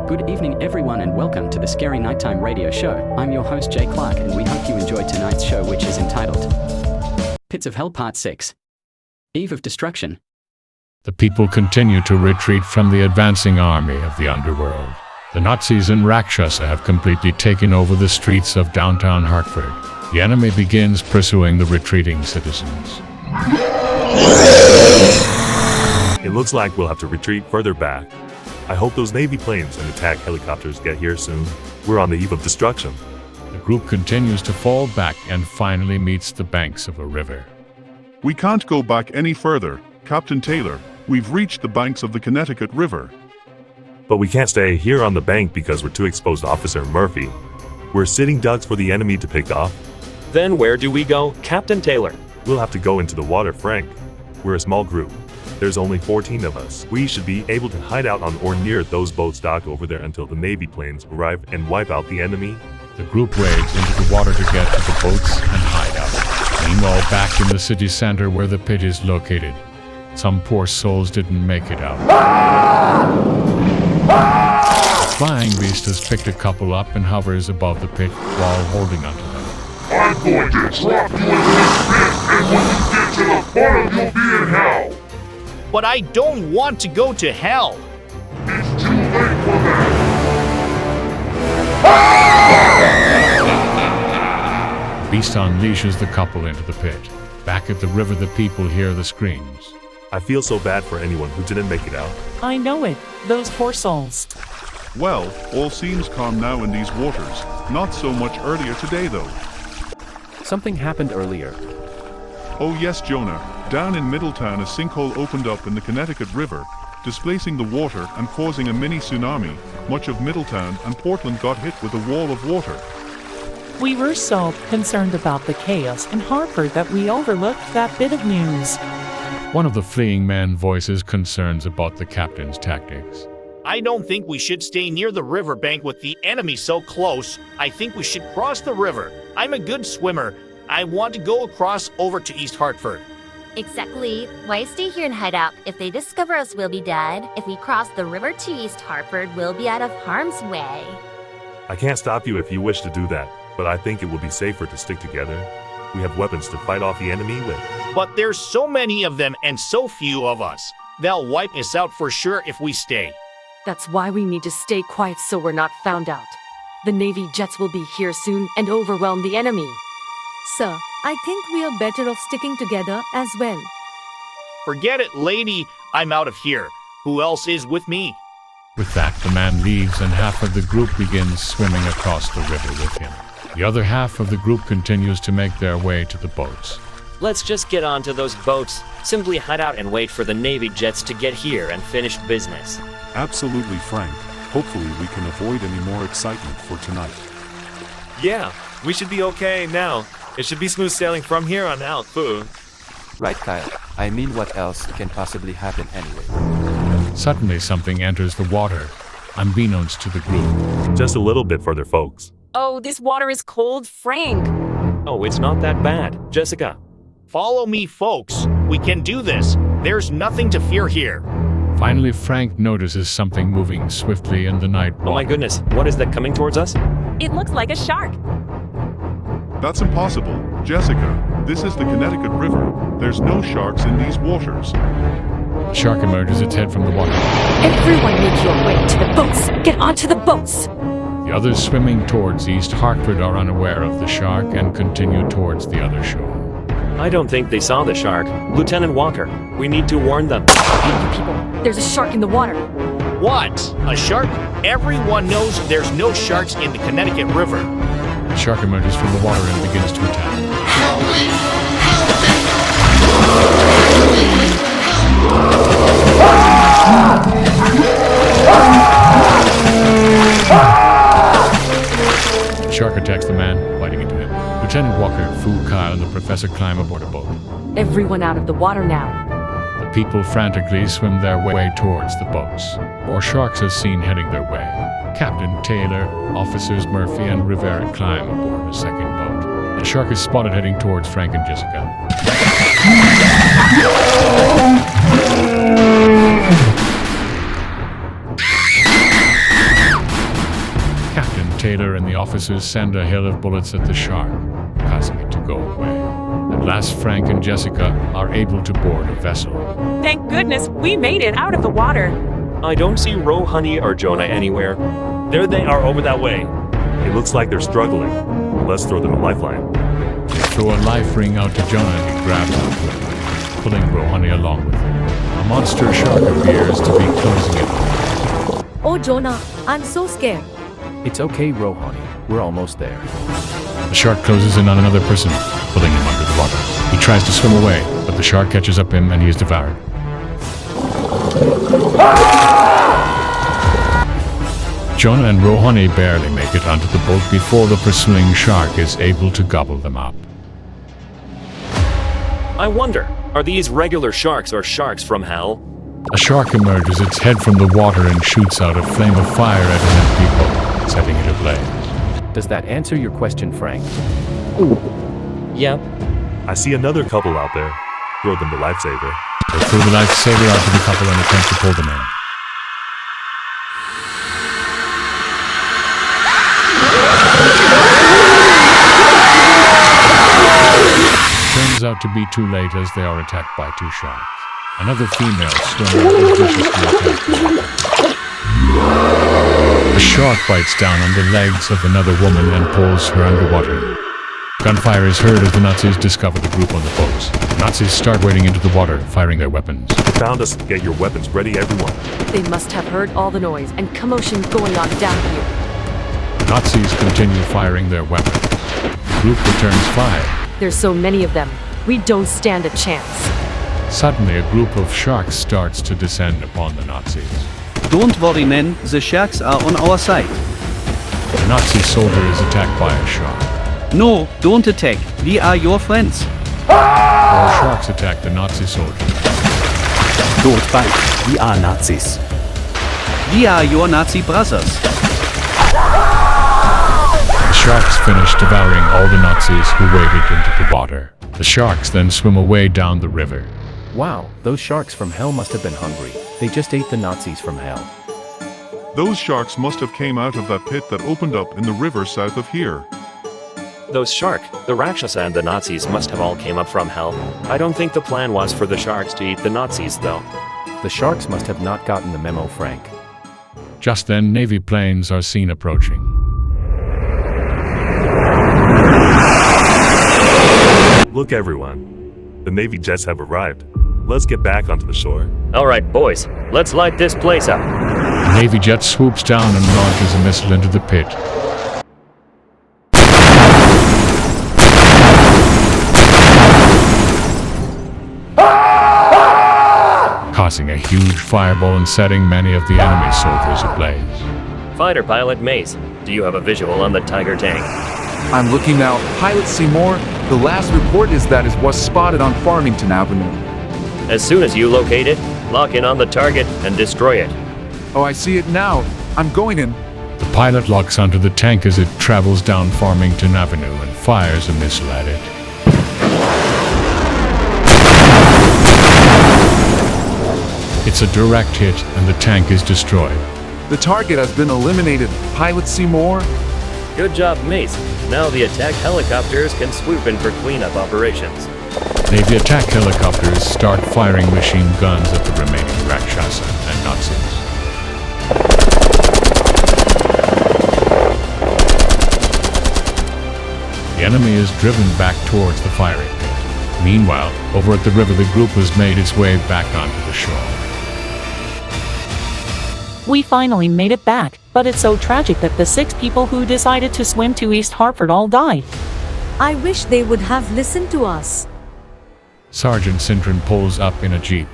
Good evening everyone and welcome to the Scary Nighttime Radio Show. I'm your host Jay Clark and we hope you enjoyed tonight's show, which is entitled Pits of Hell Part 6. Eve of Destruction. The people continue to retreat from the advancing army of the underworld. The Nazis and Rakshasa have completely taken over the streets of downtown Hartford. The enemy begins pursuing the retreating citizens. It looks like we'll have to retreat further back. I hope those Navy planes and attack helicopters get here soon. We're on the eve of destruction. The group continues to fall back and finally meets the banks of a river. We can't go back any further, Captain Taylor. We've reached the banks of the Connecticut River. But we can't stay here on the bank because we're too exposed to Officer Murphy. We're sitting ducks for the enemy to pick off. Then where do we go, Captain Taylor? We'll have to go into the water, Frank. We're a small group. There's only 14 of us. We should be able to hide out on or near those boats docked over there until the Navy planes arrive and wipe out the enemy. The group wades into the water to get to the boats and hide out. Meanwhile, back in the city center where the pit is located, some poor souls didn't make it out. Flying Beast has picked a couple up and hovers above the pit while holding onto them. I'm going to drop you into this pit, and when you get to the bottom, you'll be in hell. But I don't want to go to hell. It's too late for that. Beast unleashes the couple into the pit. Back at the river, the people hear the screams. I feel so bad for anyone who didn't make it out. I know it. Those poor souls. Well, all seems calm now in these waters. Not so much earlier today, though. Something happened earlier. Oh yes, Jonah. Down in Middletown, a sinkhole opened up in the Connecticut River, displacing the water and causing a mini tsunami. Much of Middletown and Portland got hit with a wall of water. We were so concerned about the chaos in Hartford that we overlooked that bit of news. One of the fleeing men voices concerns about the captain's tactics. I don't think we should stay near the riverbank with the enemy so close. I think we should cross the river. I'm a good swimmer. I want to go across over to East Hartford. Exactly. Why stay here and hide out? If they discover us, we'll be dead. If we cross the river to East Hartford, we'll be out of harm's way. I can't stop you if you wish to do that, but I think it will be safer to stick together. We have weapons to fight off the enemy with. But there's so many of them and so few of us. They'll wipe us out for sure if we stay. That's why we need to stay quiet so we're not found out. The Navy jets will be here soon and overwhelm the enemy. Sir, I think we are better off sticking together as well. Forget it, lady. I'm out of here. Who else is with me? With that, the man leaves and half of the group begins swimming across the river with him. The other half of the group continues to make their way to the boats. Let's just get onto those boats, simply hide out and wait for the Navy jets to get here and finish business. Absolutely, Frank. Hopefully we can avoid any more excitement for tonight. Yeah, we should be okay now. It should be smooth sailing from here on out, Boo. Right, Kyle. I mean, what else can possibly happen anyway? Suddenly something enters the water, unbeknownst to the group. Just a little bit further, folks. Oh, this water is cold, Frank. Oh, it's not that bad. Jessica. Follow me, folks. We can do this. There's nothing to fear here. Finally, Frank notices something moving swiftly in the night water. Oh my goodness, what is that coming towards us? It looks like a shark. That's impossible. Jessica, this is the Connecticut River. There's no sharks in these waters. The shark emerges its head from the water. Everyone make your way to the boats. Get onto the boats. The others swimming towards East Hartford are unaware of the shark and continue towards the other shore. I don't think they saw the shark. Lieutenant Walker, we need to warn them. Hey, you people, there's a shark in the water. What? A shark? Everyone knows there's no sharks in the Connecticut River. The shark emerges from the water and begins to attack. The shark attacks the man, biting into him. Lieutenant Walker, Fu, Kyle, and the professor climb aboard a boat. Everyone out of the water now. The people frantically swim their way towards the boats. More sharks are seen heading their way. Captain Taylor, officers Murphy and Rivera climb aboard a second boat. The shark is spotted heading towards Frank and Jessica. Taylor and the officers send a hail of bullets at the shark, causing it to go away. At last, Frank and Jessica are able to board a vessel. Thank goodness we made it out of the water. I don't see Ro, Honey, or Jonah anywhere. There they are over that way. It looks like they're struggling. Let's throw them a lifeline. They throw a life ring out to Jonah and he grabs onto it, pulling Rohani along with him. A monster shark appears to be closing in. Oh Jonah, I'm so scared. It's okay, Rohani. We're almost there. The shark closes in on another person, pulling him under the water. He tries to swim away, but the shark catches up him and he is devoured. Jonah and Rohani barely make it onto the boat before the pursuing shark is able to gobble them up. I wonder, are these regular sharks or sharks from hell? A shark emerges its head from the water and shoots out a flame of fire at an empty boat, setting it ablaze. Does that answer your question, Frank? Yep. I see another couple out there. Throw them the lifesaver. They throw the lifesaver out to the couple and attempt to pull them in. Turns out to be too late as they are attacked by two sharks. Another female swimmer is viciously attacked. A shark bites down on the legs of another woman and pulls her underwater. Gunfire is heard as the Nazis discover the group on the boats. The Nazis start wading into the water, firing their weapons. They found us. Get your weapons ready, everyone. They must have heard all the noise and commotion going on down here. The Nazis continue firing their weapons. The group returns fire. There's so many of them. We don't stand a chance. Suddenly, a group of sharks starts to descend upon the Nazis. Don't worry, men. The sharks are on our side. A Nazi soldier is attacked by a shark. No, don't attack. We are your friends. More sharks attack the Nazi soldier. Don't fight. We are Nazis. We are your Nazi brothers. The sharks finish devouring all the Nazis who waded into the water. The sharks then swim away down the river. Wow, those sharks from hell must have been hungry. They just ate the Nazis from hell. Those sharks must have came out of that pit that opened up in the river south of here. Those shark, the Rakshasa and the Nazis must have all came up from hell. I don't think the plan was for the sharks to eat the Nazis, though. The sharks must have not gotten the memo, Frank. Just then, Navy planes are seen approaching. Look, everyone. The Navy jets have arrived. Let's get back onto the shore. Alright, boys, let's light this place up. The Navy jet swoops down and launches a missile into the pit. Causing a huge fireball and setting many of the enemy soldiers ablaze. Fighter pilot Mace, do you have a visual on the Tiger tank? I'm looking now. Pilot Seymour, the last report is that it was spotted on Farmington Avenue. As soon as you locate it, lock in on the target and destroy it. Oh, I see it now. I'm going in. The pilot locks onto the tank as it travels down Farmington Avenue and fires a missile at it. It's a direct hit and the tank is destroyed. The target has been eliminated. Pilot Seymour. Good job, Mace. Now the attack helicopters can swoop in for cleanup operations. Navy attack helicopters start firing machine guns at the remaining Rakshasa and Nazis. The enemy is driven back towards the firing pit. Meanwhile, over at the river, the group has made its way back onto the shore. We finally made it back, but it's so tragic that the 6 people who decided to swim to East Hartford all died. I wish they would have listened to us. Sergeant Sintron pulls up in a jeep.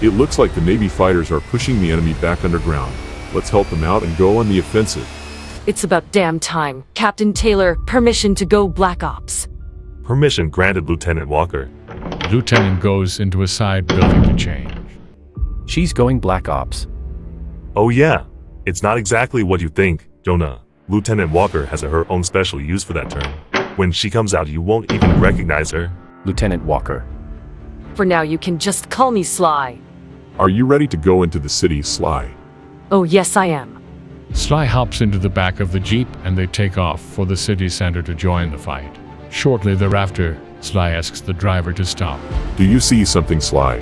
It looks like the Navy fighters are pushing the enemy back underground. Let's help them out and go on the offensive. It's about damn time. Captain Taylor, permission to go Black Ops. Permission granted, Lieutenant Walker. The lieutenant goes into a side building to change. She's going Black Ops. Oh yeah, it's not exactly what you think, Jonah. Lieutenant Walker has her own special use for that term. When she comes out, you won't even recognize her. Lieutenant Walker. For now, you can just call me Sly. Are you ready to go into the city, Sly? Oh yes, I am. Sly hops into the back of the jeep and they take off for the city center to join the fight. Shortly thereafter, Sly asks the driver to stop. Do you see something, Sly?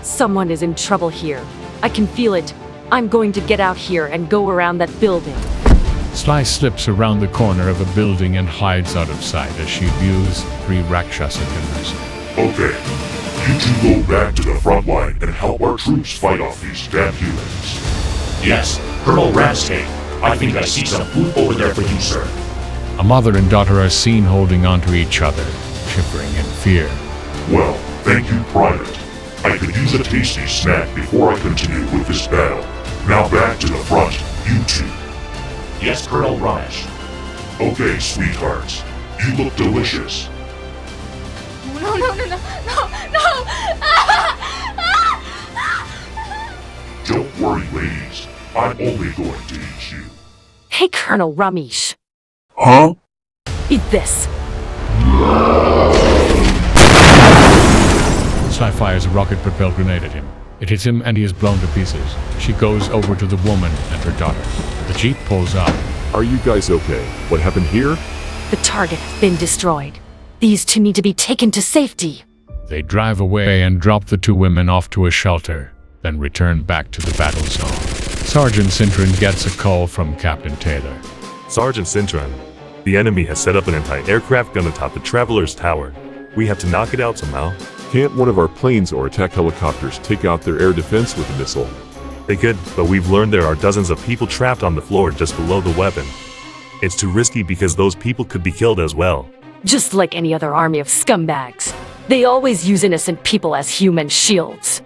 Someone is in trouble here. I can feel it. I'm going to get out here and go around that building. Sly slips around the corner of a building and hides out of sight as she views 3 Rakshasa gunners. Okay, you two go back to the front line and help our troops fight off these damn humans. Yes, Colonel Ramsay. I think I see some food over there for you, sir. A mother and daughter are seen holding onto each other, shivering in fear. Well, thank you, Private. I could use a tasty snack before I continue with this battle. Now back to the front, you two. Yes, Colonel Ramesh. Okay, sweethearts. You look delicious. No. Don't worry, ladies. I'm only going to eat you. Hey, Colonel Ramesh. Huh? Eat this. Sly fires a rocket-propelled grenade at him. It hits him and he is blown to pieces. She goes over to the woman and her daughter. The jeep pulls up. Are you guys okay? What happened here? The target has been destroyed. These 2 need to be taken to safety. They drive away and drop the 2 women off to a shelter, then return back to the battle zone. Sergeant Cintron gets a call from Captain Taylor. Sergeant Cintron, the enemy has set up an anti-aircraft gun atop the Traveler's Tower. We have to knock it out somehow. Can't one of our planes or attack helicopters take out their air defense with a missile? They could, but we've learned there are dozens of people trapped on the floor just below the weapon. It's too risky because those people could be killed as well. Just like any other army of scumbags. They always use innocent people as human shields.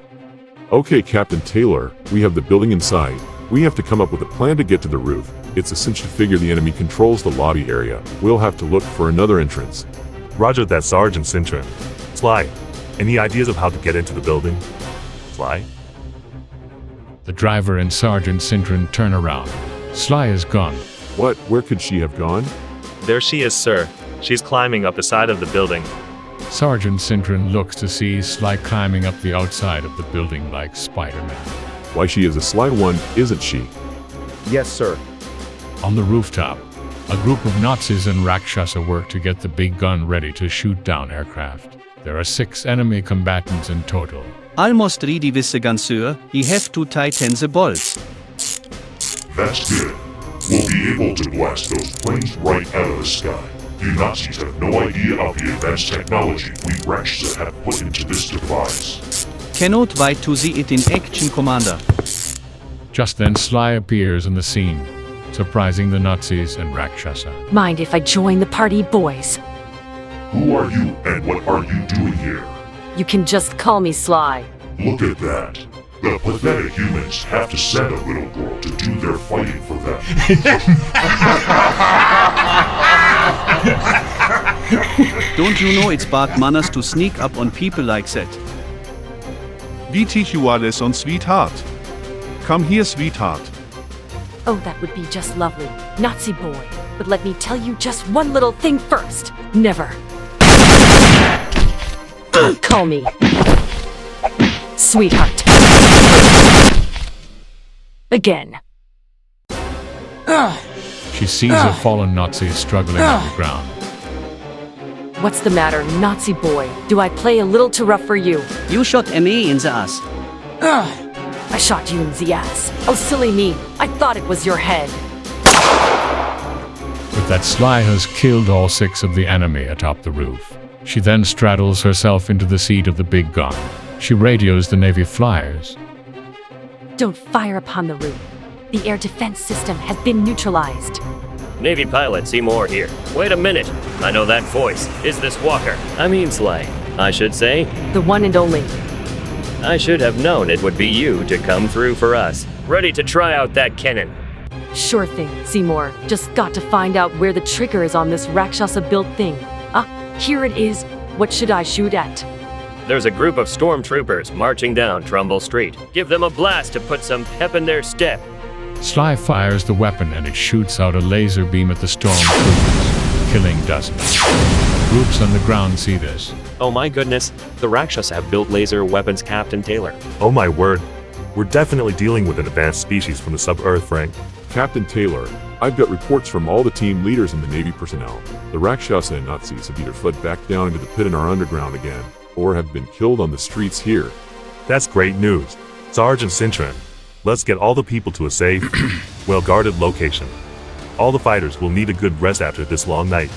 Okay, Captain Taylor, we have the building inside. We have to come up with a plan to get to the roof. It's a cinch to figure the enemy controls the lobby area. We'll have to look for another entrance. Roger that, Sergeant Cintron. Sly, any ideas of how to get into the building? Sly? The driver and Sergeant Cintron turn around. Sly is gone. What? Where could she have gone? There she is, sir. She's climbing up the side of the building. Sergeant Cintron looks to see Sly climbing up the outside of the building like Spider-Man. Why, she is a sly one, isn't she? Yes, sir. On the rooftop, a group of Nazis and Rakshasa work to get the big gun ready to shoot down aircraft. There are 6 enemy combatants in total. Almost ready with the gun, sir. You have to tighten the bolts. That's good. We'll be able to blast those planes right out of the sky. You Nazis have no idea of the advanced technology we Rakshasa have put into this device. Cannot wait to see it in action, Commander. Just then Sly appears on the scene, surprising the Nazis and Rakshasa. Mind if I join the party, boys? Who are you and what are you doing here? You can just call me Sly. Look at that. The pathetic humans have to send a little girl to do their fighting for them. Don't you know it's bad manners to sneak up on people like that? We teach you all this on sweetheart. Come here, sweetheart. Oh, that would be just lovely, Nazi boy. But let me tell you just one little thing first. Never. Call me sweetheart. Again. She sees a fallen Nazi struggling on the ground. What's the matter, Nazi boy? Do I play a little too rough for you? You shot me in the ass. I shot you in the ass. Oh, silly me. I thought it was your head. With that, Sly has killed all 6 of the enemy atop the roof. She then straddles herself into the seat of the big gun. She radios the Navy flyers. Don't fire upon the roof. The air defense system has been neutralized. Navy pilot Seymour here. Wait a minute. I know that voice. Is this Walker? I mean Sly, I should say. The one and only. I should have known it would be you to come through for us. Ready to try out that cannon. Sure thing, Seymour. Just got to find out where the trigger is on this Rakshasa-built thing. Here it is. What should I shoot at? There's a group of stormtroopers marching down Trumbull Street. Give them a blast to put some pep in their step. Sly fires the weapon and it shoots out a laser beam at the stormtroopers, killing dozens. Groups on the ground see this. Oh my goodness, the Rakshasa have built laser weapons, Captain Taylor. Oh my word. We're definitely dealing with an advanced species from the sub-Earth, Frank. Captain Taylor, I've got reports from all the team leaders and the Navy personnel. The Rakshasa and Nazis have either fled back down into the pit in our underground again, or have been killed on the streets here. That's great news. Sergeant Cintron, let's get all the people to a safe, well-guarded location. All the fighters will need a good rest after this long night.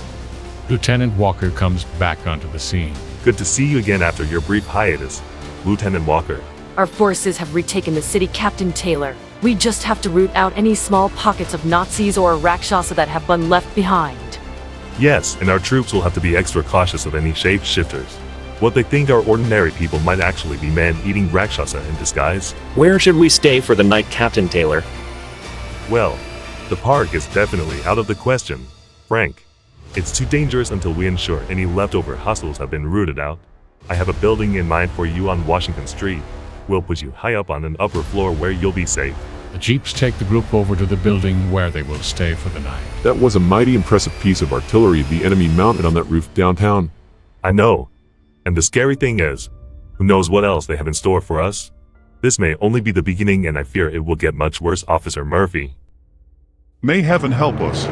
Lieutenant Walker comes back onto the scene. Good to see you again after your brief hiatus, Lieutenant Walker. Our forces have retaken the city, Captain Taylor. We just have to root out any small pockets of Nazis or Rakshasa that have been left behind. Yes, and our troops will have to be extra cautious of any shapeshifters. What they think are ordinary people might actually be man-eating Rakshasa in disguise. Where should we stay for the night, Captain Taylor? Well, the park is definitely out of the question, Frank. It's too dangerous until we ensure any leftover hostiles have been rooted out. I have a building in mind for you on Washington Street. We'll put you high up on an upper floor where you'll be safe. The jeeps take the group over to the building where they will stay for the night. That was a mighty impressive piece of artillery the enemy mounted on that roof downtown. I know. And the scary thing is, who knows what else they have in store for us? This may only be the beginning, and I fear it will get much worse, Officer Murphy. May heaven help us.